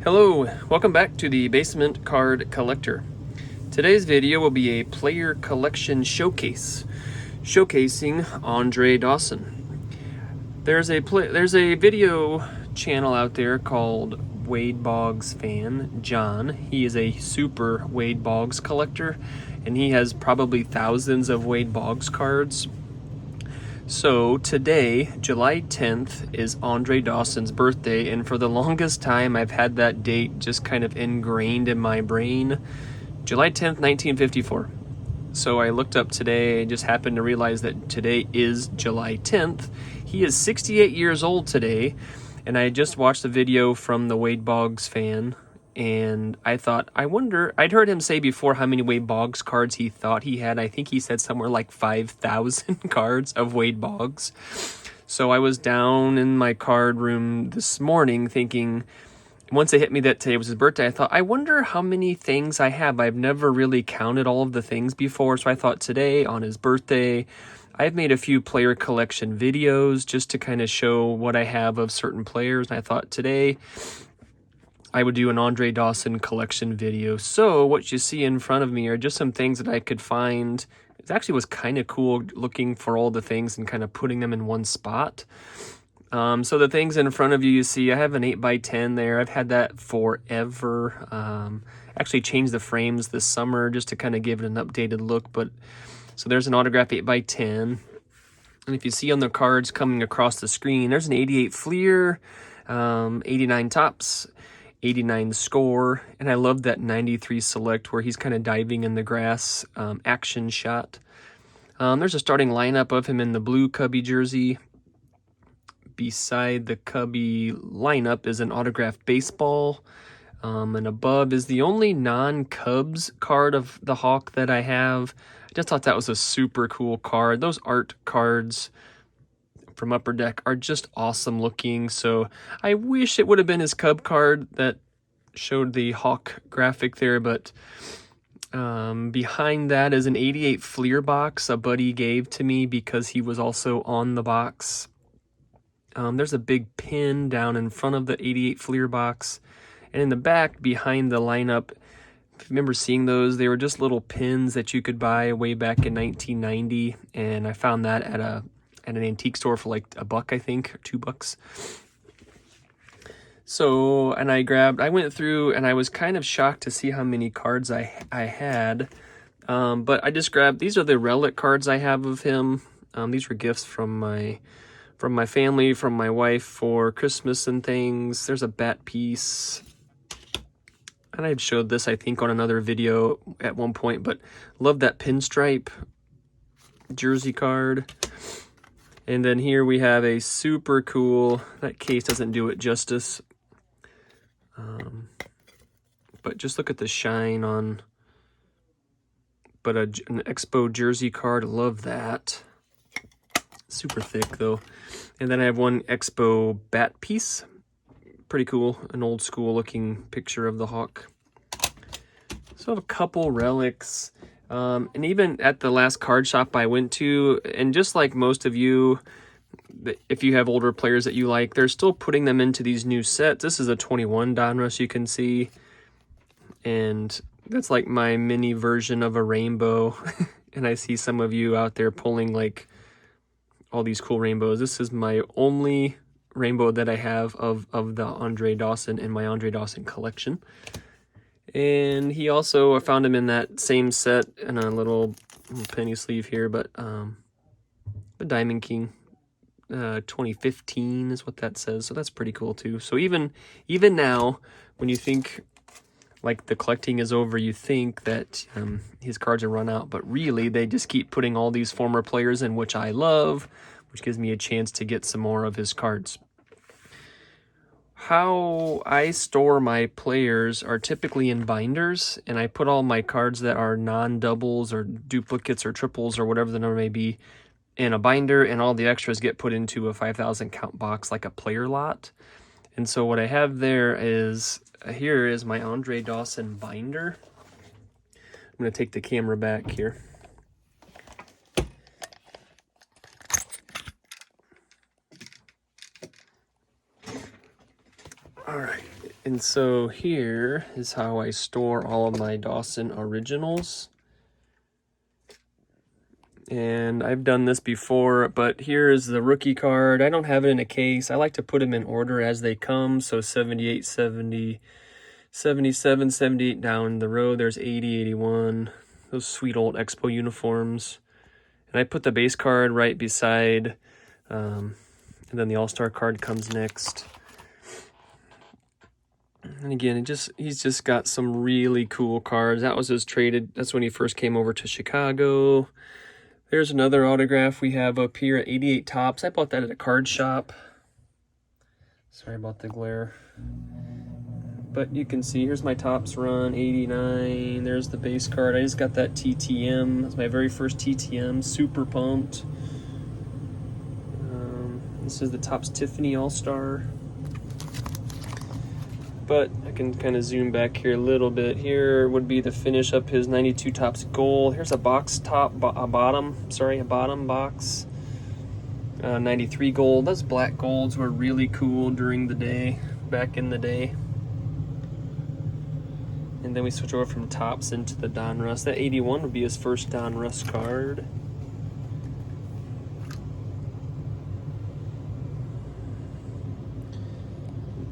Hello, welcome back to the Basement Card Collector. Today's video will be a player collection showcase, showcasing Andre Dawson. There's a video channel out there called Wade Boggs Fan, John. He is a super Wade Boggs collector, and he has probably thousands of Wade Boggs cards. So today, July 10th, is Andre Dawson's birthday, and for the longest time I've had that date just kind of ingrained in my brain. July 10th, 1954. So I looked up today, just happened to realize that today is July 10th. He is 68 years old today, and I just watched the video from the Wade Boggs Fan, and I thought, I wonder, I'd heard him say before how many Wade Boggs cards he thought he had. I think he said somewhere like 5,000 cards of Wade Boggs. So I was down in my card room this morning thinking, once it hit me that today was his birthday, I thought, I wonder how many things I have. I've never really counted all of the things before, so I thought today, on his birthday, I've made a few player collection videos just to kind of show what I have of certain players, and I thought today I would do an Andre Dawson collection video. So what you see in front of me are just some things that I could find. It actually was kind of cool looking for all the things and kind of putting them in one spot. So the things in front of you, you see I have an 8x10 there. I've had that forever. Actually changed the frames this summer just to kind of give it an updated look. But so there's an autograph 8x10. And if you see on the cards coming across the screen, there's an 88 Fleer, 89 Topps, 89 Score, and I love that 93 Select where he's kind of diving in the grass action shot. There's a starting lineup of him in the blue Cubby jersey. Beside the Cubby lineup is an autographed baseball, and above is the only non-Cubs card of the Hawk that I have. I just thought that was a super cool card. Those art cards from Upper Deck are just awesome looking, so I wish it would have been his Cub card that showed the Hawk graphic there, but behind that is an 88 Fleer box a buddy gave to me because he was also on the box. There's a big pin down in front of the 88 Fleer box, and in the back behind the lineup, if you remember seeing those, they were just little pins that you could buy way back in 1990, and I found that at an antique store for like $1, I think, or $2. So, and I went through and I was kind of shocked to see how many cards I had. But I just grabbed, these are the relic cards I have of him. These were gifts from my family, from my wife for Christmas and things. There's a bat piece. And I've showed this, I think, on another video at one point, but love that pinstripe jersey card. And then here we have a super cool, that case doesn't do it justice, but just look at the shine on, but an Expo jersey card, love that. Super thick though. And then I have one Expo bat piece, pretty cool, an old school looking picture of the Hawk. So I have a couple relics. And even at the last card shop I went to, and just like most of you, if you have older players that you like, they're still putting them into these new sets. This is a 21 Donruss, you can see. And that's like my mini version of a rainbow. And I see some of you out there pulling like all these cool rainbows. This is my only rainbow that I have of the Andre Dawson in my Andre Dawson collection. And he also, I found him in that same set in a little penny sleeve here, but the Diamond King 2015 is what that says, so that's pretty cool too. So even now, when you think like the collecting is over, you think that his cards are run out, but really they just keep putting all these former players in, which I love, which gives me a chance to get some more of his cards. How I store my players are typically in binders, and I put all my cards that are non-doubles or duplicates or triples or whatever the number may be in a binder, and all the extras get put into a 5,000 count box like a player lot. And so what I have there is, here is my Andre Dawson binder. I'm going to take the camera back here. All right, and so here is how I store all of my Dawson originals. And I've done this before, but here is the rookie card. I don't have it in a case. I like to put them in order as they come. So 78, 70, 77, 78 down the road. There's 80, 81. Those sweet old Expo uniforms. And I put the base card right beside, and then the All-Star card comes next. And again, he's just got some really cool cards. That was his traded. That's when he first came over to Chicago. There's another autograph we have up here at 88 Tops. I bought that at a card shop. Sorry about the glare. But you can see, here's my Tops run, 89. There's the base card. I just got that TTM. That's my very first TTM. Super pumped. This is the Tops Tiffany All-Star. But I can kind of zoom back here a little bit. Here would be the finish up his 92 Tops gold. Here's a box top, a bottom box. 93 gold. Those black golds were really cool during the day, back in the day. And then we switch over from Tops into the Donruss. That 81 would be his first Donruss card.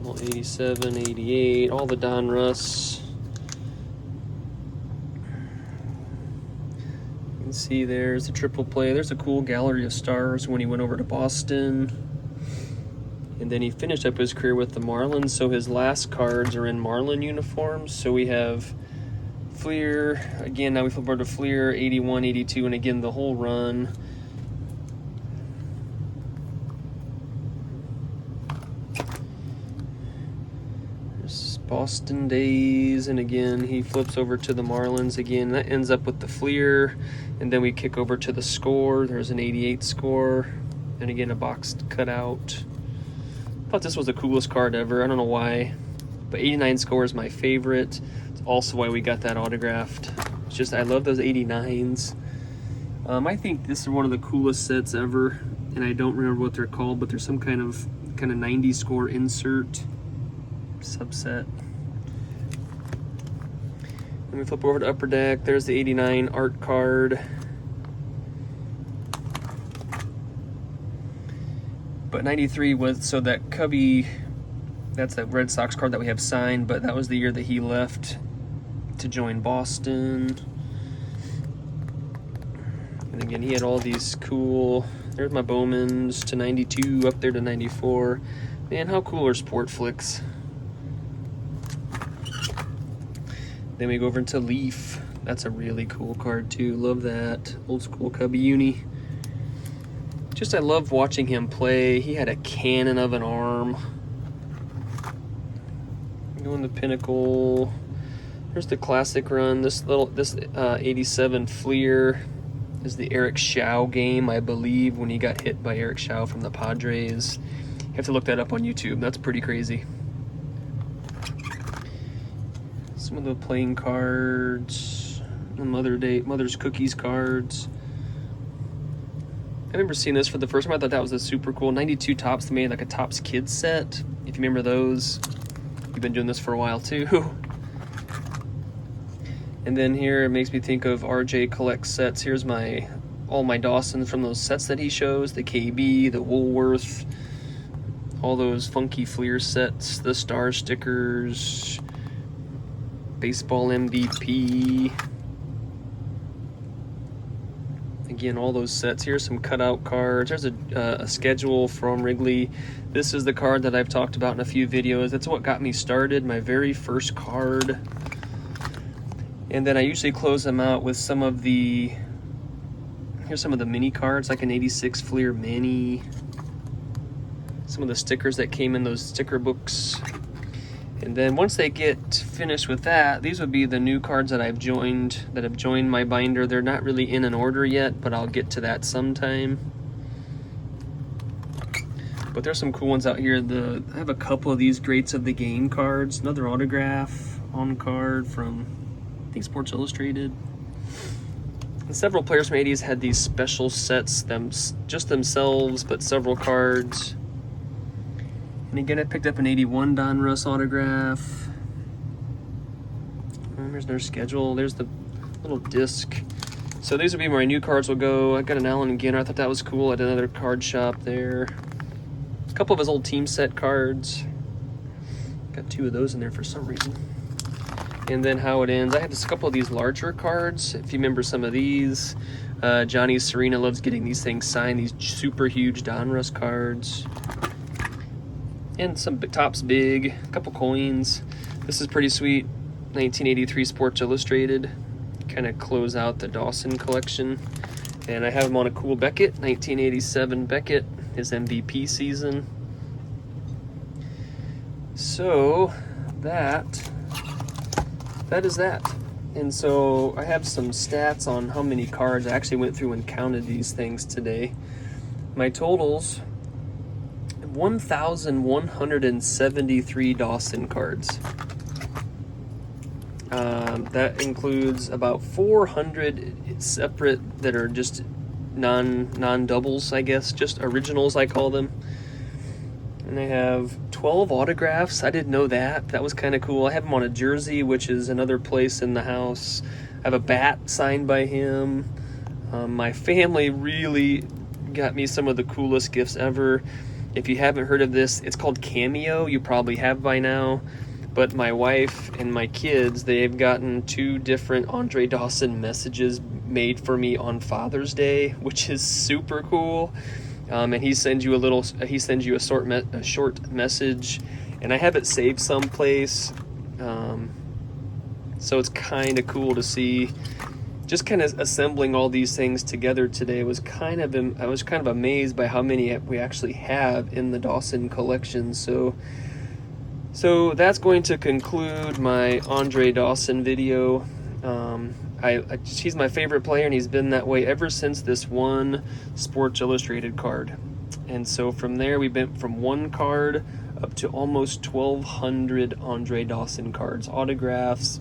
Well, 87, 88, all the Donruss. You can see there's a triple play. There's a cool gallery of stars when he went over to Boston. And then he finished up his career with the Marlins, so his last cards are in Marlin uniforms. So we have Fleer, again, now we flip over to Fleer, 81, 82, and again the whole run. Boston days, and again he flips over to the Marlins again. That ends up with the Fleer, and then we kick over to the score. There's an 88 score, and again a boxed cutout. Thought this was the coolest card ever. I don't know why, but 89 score is my favorite. It's also why we got that autographed. It's just I love those 89s. I think this is one of the coolest sets ever, and I don't remember what they're called, but there's some kind of 90 score insert subset. Then we flip over to Upper Deck. There's the 89 art card. But 93 was, so that Cubby, that's that Red Sox card that we have signed, but that was the year that he left to join Boston. And again, he had all these cool, there's my Bowmans to 92, up there to 94. Man, how cool are Sport Flicks? Then we go over into Leaf. That's a really cool card too. Love that. Old school Cubby uni. Just I love watching him play. He had a cannon of an arm. Going to Pinnacle. Here's the classic run. This 87 Fleer is the Eric Show game, I believe, when he got hit by Eric Show from the Padres. You have to look that up on YouTube. That's pretty crazy. Some of the playing cards, the Mother's Cookies cards. I remember seeing this for the first time. I thought that was a super cool 92 Tops. They made like a Tops Kids set. If you remember those, you've been doing this for a while too. And then here it makes me think of RJ Collect sets. Here's all my Dawsons from those sets that he shows, the KB, the Woolworth, all those funky Fleer sets, the star stickers, baseball MVP. Again, all those sets. Here's some cutout cards. There's a schedule from Wrigley. This is the card that I've talked about in a few videos. That's what got me started, my very first card. And then I usually close them out with some of the, here's some of the mini cards, like an 86 Fleer Mini. Some of the stickers that came in those sticker books. And then once they get finished with that, these would be the new cards that have joined my binder. They're not really in an order yet, but I'll get to that sometime. But there's some cool ones out here. I have a couple of these Greats of the Game cards. Another autograph on card from, I think, Sports Illustrated. And several players from the 80s had these special sets, just themselves, but several cards. And again, I picked up an 81 Donruss autograph. And there's their schedule. There's the little disc. So these will be where my new cards will go. I got an Allen Ginner. I thought that was cool at another card shop there. A couple of his old team set cards. Got 2 of those in there for some reason. And then how it ends. I have just a couple of these larger cards. If you remember some of these, Johnny Serena loves getting these things signed. These super huge Donruss cards. And some Topps Big. A couple coins. This is pretty sweet. 1983 Sports Illustrated. Kind of close out the Dawson collection. And I have him on a cool Beckett, 1987 Beckett, his MVP season. So that is that. And so I have some stats on how many cards. I actually went through and counted these things today. My totals, 1,173 Dawson cards. That includes about 400 separate that are just non-doubles, I guess, just originals I call them. And I have 12 autographs. I didn't know that. That was kind of cool. I have him on a jersey, which is another place in the house. I have a bat signed by him. My family really got me some of the coolest gifts ever. If you haven't heard of this, it's called Cameo. You probably have by now. But my wife and my kids, they've gotten 2 different Andre Dawson messages made for me on Father's Day, which is super cool. And he sends you a short message, and I have it saved someplace. So it's kind of cool to see. Just kind of assembling all these things together today I was kind of amazed by how many we actually have in the Dawson collection. So that's going to conclude my Andre Dawson video. He's my favorite player, and he's been that way ever since this one Sports Illustrated card. And so from there, we went from 1 card up to almost 1,200 Andre Dawson cards, autographs,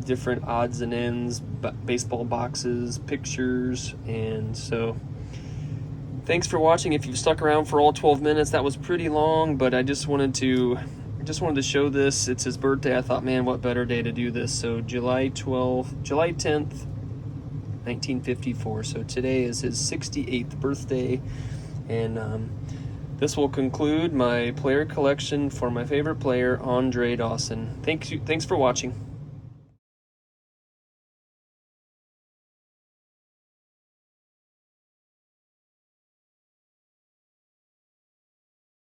different odds and ends, baseball boxes, pictures. And so thanks for watching. If you've stuck around for all 12 minutes, that was pretty long, but I just wanted to show this. It's his birthday. I thought, man, what better day to do this? So July 10th, 1954. So today is his 68th birthday. And this will conclude my player collection for my favorite player, Andre Dawson. Thanks for watching.